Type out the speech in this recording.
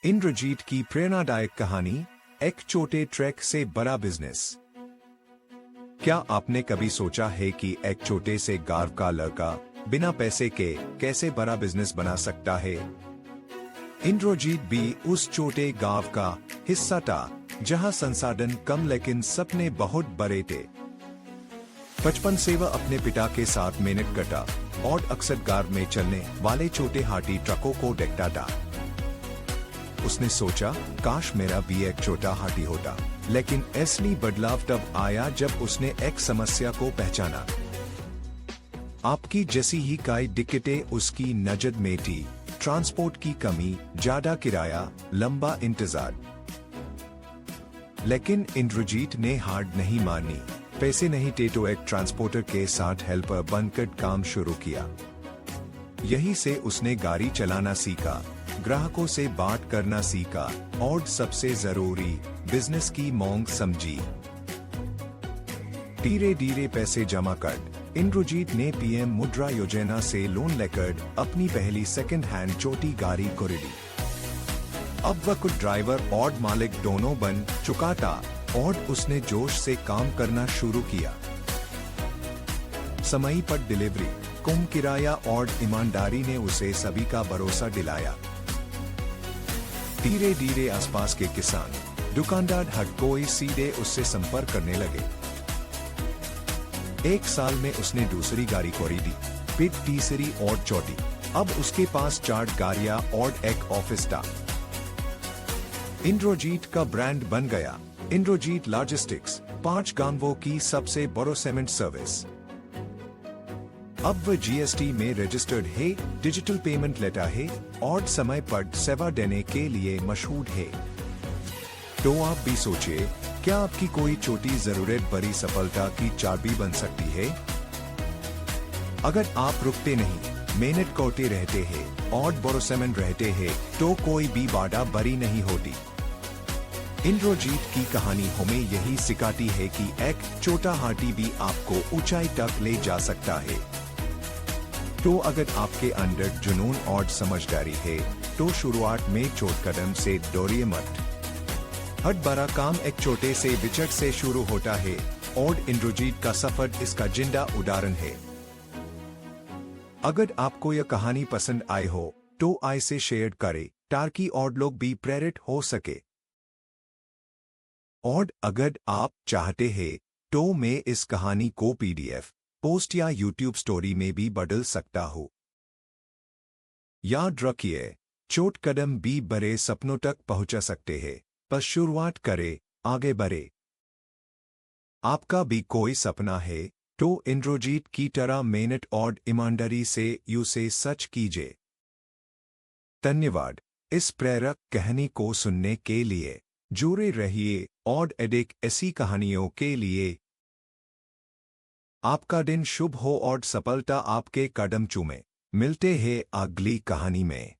इंद्रजीत की प्रेरणादायक कहानी, एक छोटे ट्रैक से बड़ा बिजनेस। क्या आपने कभी सोचा है कि एक छोटे से गांव का लड़का बिना पैसे के कैसे बड़ा बिजनेस बना सकता है? इंद्रजीत भी उस छोटे गांव का हिस्सा था जहां संसाधन कम लेकिन सपने बहुत बड़े थे। बचपन से वह अपने पिता के साथ मेहनत करता और अक्सर गांव में चलने वाले छोटे हाथी ट्रकों को देखता था। उसने सोचा, काश मेरा भी एक छोटा हाथी होता। लेकिन असली बदलाव तब आया जब उसने एक समस्या को पहचाना। आपकी जैसी ही कई दिक्कतें उसकी नजर में थी। ट्रांसपोर्ट की कमी, ज्यादा किराया, लंबा इंतजार। लेकिन इंद्रजीत ने हार नहीं मानी। पैसे नहीं थे तो एक ट्रांसपोर्टर के साथ हेल्पर बनकर काम शुरू किया। यहीं से उसने गाड़ी चलाना सीखा, ग्राहकों से बात करना सीखा और सबसे जरूरी, बिजनेस की मांग समझी। धीरे धीरे पैसे जमा कर इंद्रजीत ने पीएम मुद्रा योजना से लोन लेकर अपनी पहली सेकंड हैंड छोटी गाड़ी खरीदी। अब वह खुद ड्राइवर और मालिक दोनों बन चुका था और उसने जोश से काम करना शुरू किया। समय पर डिलीवरी, कम किराया और ईमानदारी ने उसे सभी का भरोसा दिलाया। धीरे धीरे आसपास के किसान, दुकानदार हर कोई सीधे उससे संपर्क करने लगे। एक साल में उसने दूसरी गाड़ी खरीदी, फिर तीसरी और चौथी। अब उसके पास 4 गाड़ियां और एक ऑफिस था। इंद्रजीत का ब्रांड बन गया इंद्रजीत लॉजिस्टिक्स, 5 गांवों की सबसे बड़ी सीमेंट सर्विस। अब वह जीएसटी में रजिस्टर्ड है, डिजिटल पेमेंट लेता है और समय पर सेवा देने के लिए मशहूर है। तो आप भी सोचिए, क्या आपकी कोई छोटी जरूरत बड़ी सफलता की चाबी बन सकती है? अगर आप रुकते नहीं, मेहनत करते रहते हैं और भरोसेमंद रहते हैं, तो कोई भी बाधा बड़ी नहीं होती। इंद्रजीत की कहानी हमें यही सिखाती है कि एक छोटा हाथी भी आपको ऊंचाई तक ले जा सकता है। तो अगर आपके अंदर जुनून और समझदारी है, तो शुरुआत में छोटे कदम से डरिए मत। हर बड़ा काम एक छोटे से विचार से शुरू होता है और इंद्रजीत का सफर इसका जिंदा उदाहरण है। अगर आपको यह कहानी पसंद आई हो, तो इसे शेयर करें ताकि और लोग भी प्रेरित हो सके। और अगर आप चाहते हैं, तो मैं इस कहानी को पीडीएफ, पोस्ट या यूट्यूब स्टोरी में भी बदल सकता हूँ। याद रखिए, छोटे कदम भी बड़े सपनों तक पहुंचा सकते हैं। बस शुरुआत करें, आगे बढ़े। आपका भी कोई सपना है, तो इंद्रजीत की तरह मेहनत और ईमानदारी से उसे सच कीजिए। धन्यवाद इस प्रेरक कहानी को सुनने के लिए। जुड़े रहिए और अधिक ऐसी कहानियों के लिए। आपका दिन शुभ हो और सफलता आपके कदम चूमे। मिलते हैं अगली कहानी में।